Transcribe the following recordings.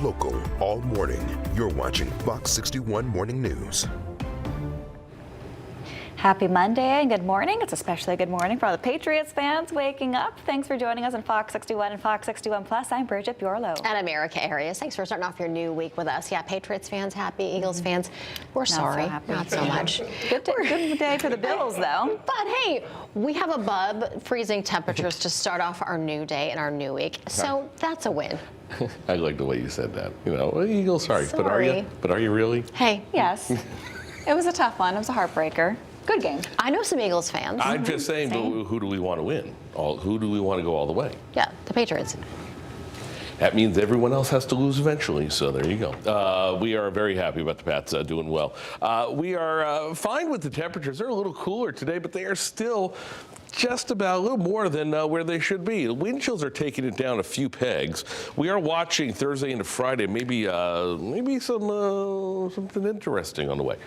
local all morning. You're watching Fox 61 Morning News. Happy Monday and good morning. It's especially a good morning for all the Patriots fans waking up. Thanks for joining us on Fox 61 and Fox 61 Plus. I'm Bridget Bjorlo. And America Arias. Thanks for starting off your new week with us. Yeah, Patriots fans happy, Eagles fans, we're sorry. Not so much. Good day for the Bills, though. But hey, we have above freezing temperatures to start off our new day and our new week. So that's a win. I like the way you said that. You know, Eagles, sorry. But are you? But are you really? Hey. Yes. It was a tough one. It was a heartbreaker. Good game. I know some Eagles fans. I'm just saying, but who do we want to win? Who do we want to go all the way? Yeah, the Patriots. That means everyone else has to lose eventually, so there you go. We are very happy about the Pats doing well. We are fine with the temperatures. They're a little cooler today, but they are still just about a little more than where they should be. The wind chills are taking it down a few pegs. We are watching Thursday into Friday, maybe something interesting on the way.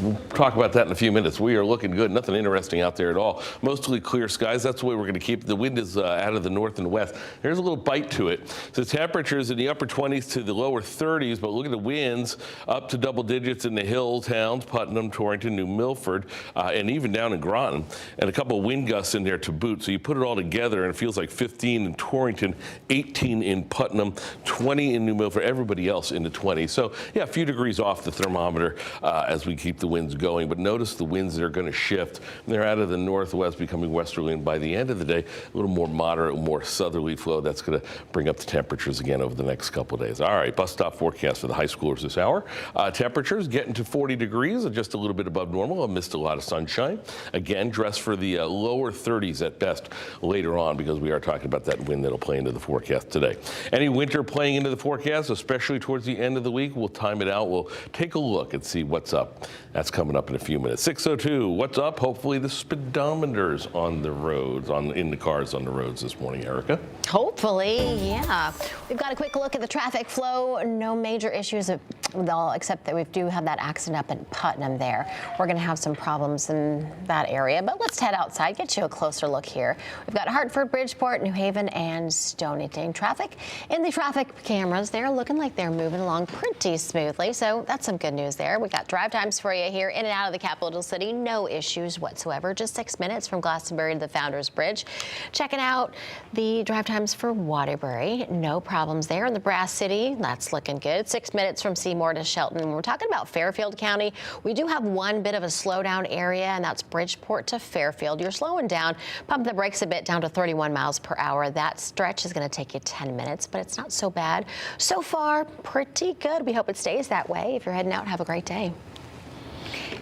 We'll talk about that in a few minutes. We are looking good. Nothing interesting out there at all. Mostly clear skies. That's the way we're going to keep it. The wind is out of the north and west. There's a little bite to it. The temperatures in the upper 20s to the lower 30s, but look at the winds up to double digits in the hill towns, Putnam, Torrington, New Milford, and even down in Groton, and a couple of wind gusts in there to boot. So you put it all together, and it feels like 15 in Torrington, 18 in Putnam, 20 in New Milford, everybody else in the 20s. So, yeah, a few degrees off the thermometer as we keep the winds going. But notice the winds are going to shift. They're out of the northwest, becoming westerly, and by the end of the day, a little more moderate, more southerly flow. That's going to bring up the temperatures again over the next couple of days. All right, bus stop forecast for the high schoolers this hour. Temperatures getting to 40 degrees, just a little bit above normal. I missed a lot of sunshine. Again, dress for the lower 30s at best later on, because we are talking about that wind that'll play into the forecast today. Any winter playing into the forecast, especially towards the end of the week, we'll time it out. We'll take a look and see what's up. That's coming up in a few minutes. 6:02, what's up? Hopefully the speedometers on the roads, in the cars on the roads this morning, Erica. Hopefully, yeah. We've got a quick look at the traffic flow. No major issues at all, except that we do have that accident up in Putnam there. We're going to have some problems in that area, but let's head outside, get you a closer look here. We've got Hartford, Bridgeport, New Haven, and Stonington traffic. In the traffic cameras, they're looking like they're moving along pretty smoothly, so that's some good news there. We got drive times for you here in and out of the capital city. No issues whatsoever. Just 6 minutes from Glastonbury to the Founders Bridge. Checking out the drive times for Waterbury. No problems there. In the Brass City, that's looking good. 6 minutes from Seymour to Shelton. When we're talking about Fairfield County, we do have one bit of a slowdown area, and that's Bridgeport to Fairfield. You're slowing down. Pump the brakes a bit down to 31 miles per hour. That stretch is going to take you 10 minutes, but it's not so bad. So far, pretty good. We hope it stays that way. If you're heading out, have a great day.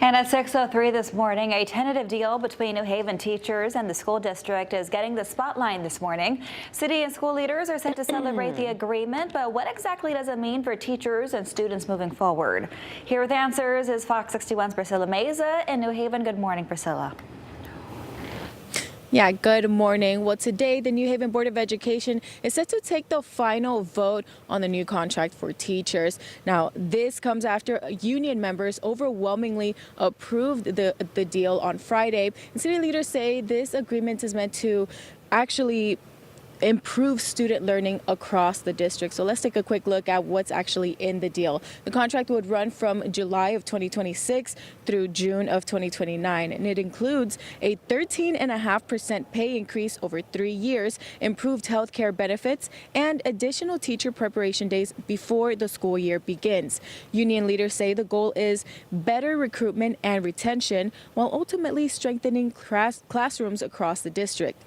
And at 6:03 this morning, a tentative deal between New Haven teachers and the school district is getting the spotlight this morning. City and school leaders are set to celebrate the agreement, but what exactly does it mean for teachers and students moving forward? Here with answers is Fox 61's Priscilla Meza in New Haven. Good morning, Priscilla. Yeah, good morning. Well, today the New Haven Board of Education is set to take the final vote on the new contract for teachers. Now, this comes after union members overwhelmingly approved the deal on Friday. And city leaders say this agreement is meant to actually improve student learning across the district. So let's take a quick look at what's actually in the deal. The contract would run from July of 2026 through June of 2029, and it includes a 13.5% pay increase over 3 years, improved health care benefits, and additional teacher preparation days before the school year begins. Union leaders say the goal is better recruitment and retention, while ultimately strengthening classrooms across the district,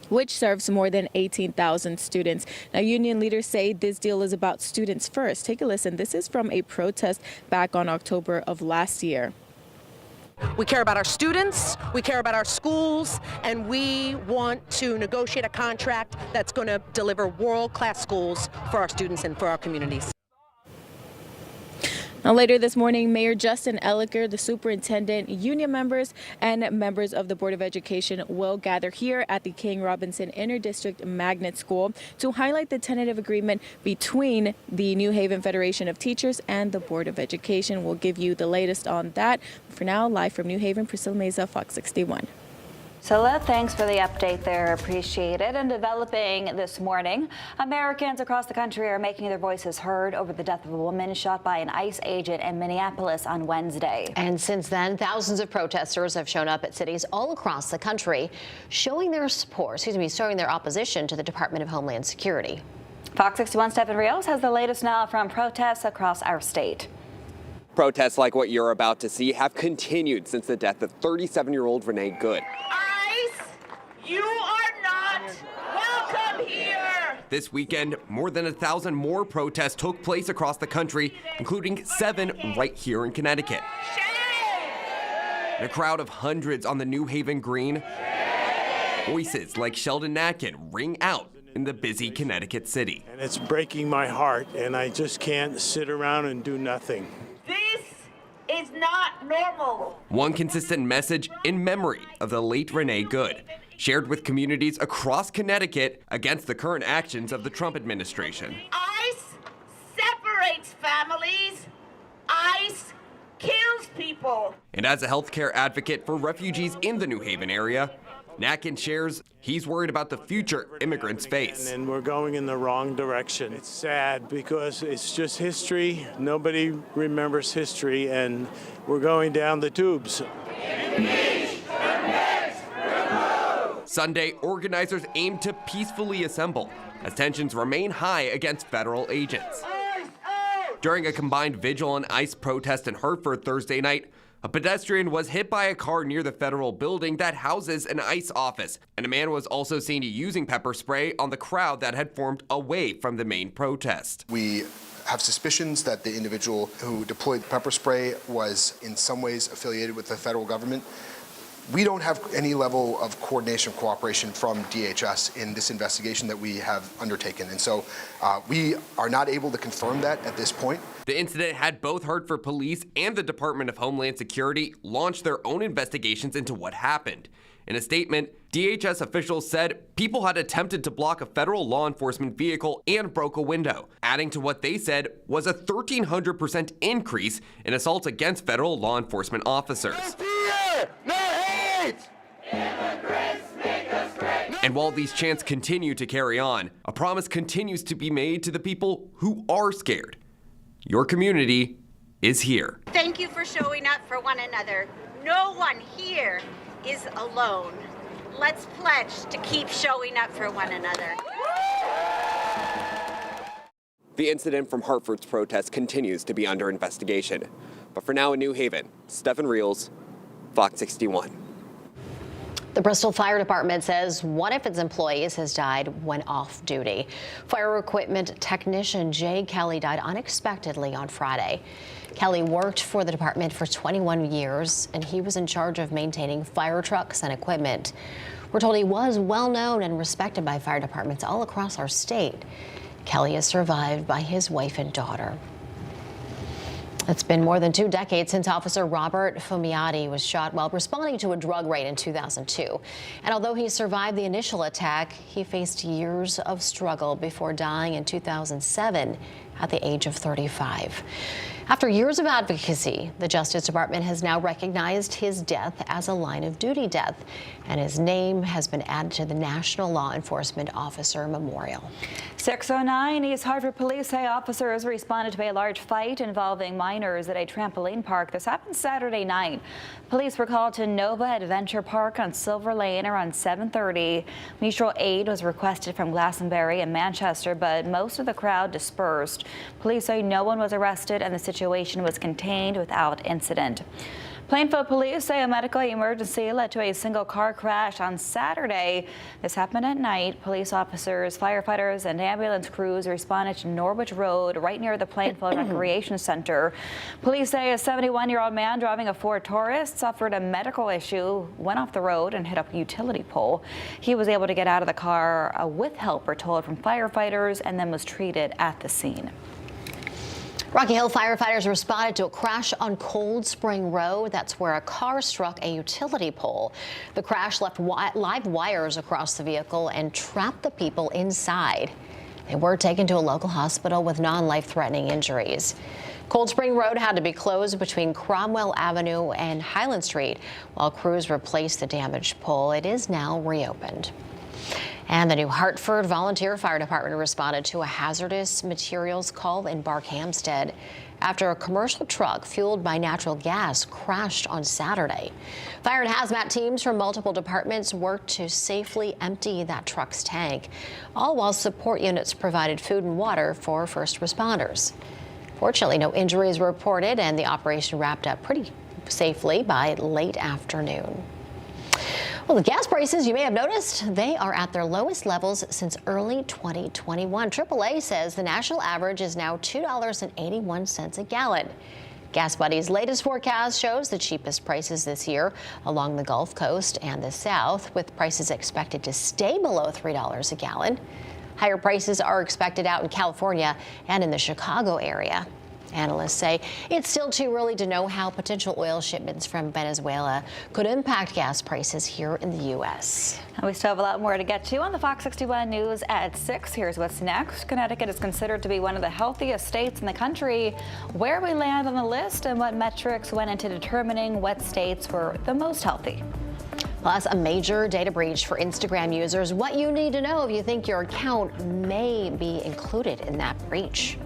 which serves more than 18,000 students. Now, union leaders say this deal is about students first. Take a listen. This is from a protest back on October of last year. We care about our students, we care about our schools, and we want to negotiate a contract that's going to deliver world-class schools for our students and for our communities. Now, later this morning, Mayor Justin Ellicker, the superintendent, union members, and members of the Board of Education will gather here at the King Robinson Interdistrict Magnet School to highlight the tentative agreement between the New Haven Federation of Teachers and the Board of Education. We'll give you the latest on that. For now, live from New Haven, Priscilla Meza, Fox 61. Scylla, thanks for the update there. Appreciate it. And developing this morning, Americans across the country are making their voices heard over the death of a woman shot by an ICE agent in Minneapolis on Wednesday. And since then, thousands of protesters have shown up at cities all across the country, showing their support, showing their opposition to the Department of Homeland Security. Fox 61's Stephen Rios has the latest now from protests across our state. Protests like what you're about to see have continued since the death of 37-year-old Renee Good. You are not welcome here. This weekend, more than 1,000 more protests took place across the country, including 7 right here in Connecticut. In a crowd of hundreds on the New Haven Green, voices like Sheldon Natkin ring out in the busy Connecticut city. And it's breaking my heart, and I just can't sit around and do nothing. This is not normal. One consistent message in memory of the late Renee Good, shared with communities across Connecticut against the current actions of the Trump administration. ICE separates families. ICE kills people. And as a healthcare advocate for refugees in the New Haven area, Natkin shares he's worried about the future immigrants face. And we're going in the wrong direction. It's sad because it's just history. Nobody remembers history, and we're going down the tubes. Sunday, organizers aim to peacefully assemble as tensions remain high against federal agents. During a combined vigil and ICE protest in Hartford Thursday night, a pedestrian was hit by a car near the federal building that houses an ICE office, and a man was also seen using pepper spray on the crowd that had formed away from the main protest. We have suspicions that the individual who deployed pepper spray was in some ways affiliated with the federal government. We don't have any level of coordination or cooperation from DHS in this investigation that we have undertaken. And so we are not able to confirm that at this point. The incident had both Hartford Police and the Department of Homeland Security launch their own investigations into what happened. In a statement, DHS officials said people had attempted to block a federal law enforcement vehicle and broke a window, adding to what they said was a 1,300% increase in assaults against federal law enforcement officers. And while these chants continue to carry on, a promise continues to be made to the people who are scared. Your community is here. Thank you for showing up for one another. No one here is alone. Let's pledge to keep showing up for one another. The incident from Hartford's protest continues to be under investigation. But for now in New Haven, Stephen Rios, Fox 61. The Bristol Fire Department says one of its employees has died when off duty. Fire equipment technician Jay Kelly died unexpectedly on Friday. Kelly worked for the department for 21 years, and he was in charge of maintaining fire trucks and equipment. We're told he was well known and respected by fire departments all across our state. Kelly is survived by his wife and daughter. It's been more than 2 decades since Officer Robert Fumiati was shot while responding to a drug raid in 2002. And although he survived the initial attack, he faced years of struggle before dying in 2007 at the age of 35. After years of advocacy, the Justice Department has now recognized his death as a line of duty death, and his name has been added to the National Law Enforcement Officer Memorial. 6:09 East Hartford police say officers responded to a large fight involving minors at a trampoline park. This happened Saturday night. Police were called to Nova Adventure Park on Silver Lane around 7:30. Mutual aid was requested from Glastonbury and Manchester, but most of the crowd dispersed. Police say no one was arrested and the situation was contained without incident. Plainfield police say a medical emergency led to a single car crash on Saturday. This happened at night. Police officers, firefighters, and ambulance crews responded to Norwich Road right near the Plainfield Recreation Center. Police say a 71-year-old man driving a Ford Taurus suffered a medical issue, went off the road and hit a utility pole. He was able to get out of the car with help, we're told, from firefighters, and then was treated at the scene. Rocky Hill firefighters responded to a crash on Cold Spring Road. That's where a car struck a utility pole. The crash left live wires across the vehicle and trapped the people inside. They were taken to a local hospital with non-life-threatening injuries. Cold Spring Road had to be closed between Cromwell Avenue and Highland Street while crews replaced the damaged pole. It is now reopened. And the New Hartford Volunteer Fire Department responded to a hazardous materials call in Barkhamsted after a commercial truck fueled by natural gas crashed on Saturday. Fire and hazmat teams from multiple departments worked to safely empty that truck's tank, all while support units provided food and water for first responders. Fortunately, no injuries were reported, and the operation wrapped up pretty safely by late afternoon. Well, the gas prices, you may have noticed, they are at their lowest levels since early 2021. AAA says the national average is now $2.81 a gallon. Gas Buddy's latest forecast shows the cheapest prices this year along the Gulf Coast and the South, with prices expected to stay below $3 a gallon. Higher prices are expected out in California and in the Chicago area. Analysts say it's still too early to know how potential oil shipments from Venezuela could impact gas prices here in the U.S. And we still have a lot more to get to on the Fox 61 News at 6. Here's what's next. Connecticut is considered to be one of the healthiest states in the country. Where we land on the list and what metrics went into determining what states were the most healthy. Plus, a major data breach for Instagram users. What you need to know if you think your account may be included in that breach.